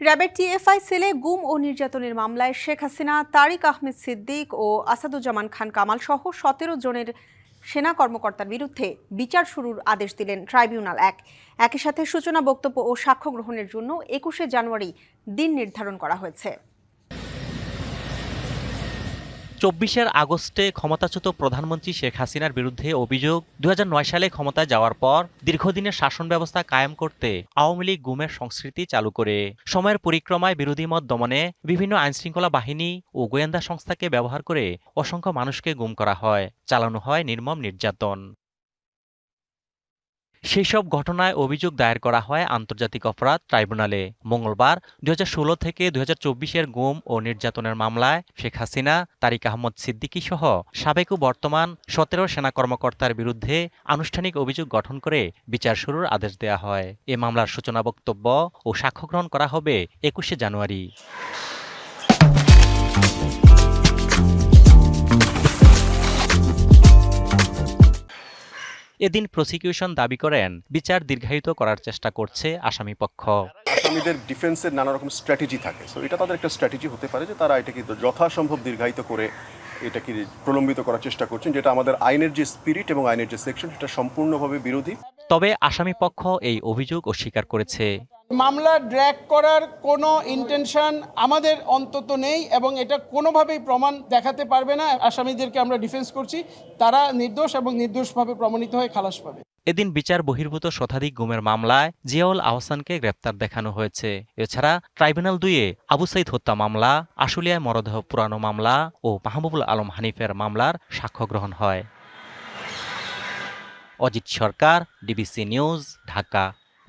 র্যাবের টিএফআই সেলে গুম ও নির্যাতনের মামলায় শেখ হাসিনা, তারিক আহমেদ সিদ্দিক ও আসাদুজ্জামান খান কামাল সহ ১৭ জনের সেনা কর্মকর্তার বিরুদ্ধে বিচার শুরুর আদেশ দিলেন ট্রাইব্যুনাল একই সাথে সূচনা বক্তব্য ও সাক্ষ্য গ্রহণের জন্য ২১শে জানুয়ারি দিন নির্ধারণ করা হয়েছে। ২৪ আগস্টে ক্ষমতাচ্যুত প্রধানমন্ত্রী শেখ হাসিনার বিরুদ্ধে অভিযোগ ২০০৯ সালে ক্ষমতায় যাওয়ার পর দীর্ঘদিনের শাসন ব্যবস্থা কায়েম করতে আওয়ামী লীগ গুমের সংস্কৃতি চালু করে সময়ের পরিক্রমায় বিরোধী মত দমনে বিভিন্ন আইনশৃঙ্খলা বাহিনী ও গোয়েন্দা সংস্থাকে ব্যবহার করে অসংখ্য মানুষকে গুম করা হয়, চালানো হয় নির্মম নির্যাতন। সেই সব ঘটনায় অভিযোগ দায়ের করা হয় আন্তর্জাতিক অপরাধ ট্রাইব্যুনালে। মঙ্গলবার ২০১৬ থেকে ২০২৪-এর গুম ও নির্যাতনের মামলায় শেখ হাসিনা, তারিক আহমদ সিদ্দিকী সহ সাবেক ও বর্তমান ১৭ সেনা কর্মকর্তার বিরুদ্ধে আনুষ্ঠানিক অভিযোগ গঠন করে বিচার শুরুর আদেশ দেওয়া হয়। এ মামলার সূচনা বক্তব্য ও সাক্ষ্য গ্রহণ করা হবে ২১শে জানুয়ারি। এদিন প্রসিকিউশন দাবি করেন বিচার দীর্ঘায়িত করার চেষ্টা করছে আসামিপক্ষ। আসামিদের ডিফেন্সের নানা রকম স্ট্র্যাটেজি থাকে, সো এটা তাদের একটা স্ট্র্যাটেজি হতে পারে যে তারা এটাকে যথাসম্ভব দীর্ঘায়িত করে এটাকে প্রলম্বিত করার চেষ্টা করছেন, যেটা আমাদের আইনের যে স্পিরিট এবং আইনের যে সেকশন সেটা সম্পূর্ণভাবে বিরোধী। তবে আসামিপক্ষ এই অভিযোগ অস্বীকার করেছে। মামলা ড্র্যাগ করার কোনো ইন্টেনশন আমাদের অন্তত নেই এবং এটা কোনোভাবেই প্রমাণ দেখাতে পারবে না। আসামিদেরকে আমরা ডিফেন্স করছি, তারা নির্দোষ এবং নির্দোষভাবে প্রমাণিত হয়ে খালাস পাবে। এদিন বিচার বহির্ভূত শতাধিক গুমের মামলায় জিয়াউল আহসানকে গ্রেপ্তার দেখানো হয়েছে। এছাড়া ট্রাইব্যুনাল ২-এ আবু সাইদ হত্যা মামলা, আশুলিয়ায় মরদেহ পুরানো মামলা ও মাহবুবুল আলম হানিফের মামলার সাক্ষ্য গ্রহণ হয়। অজিত সরকার, ডিবিসি নিউজ, ঢাকা।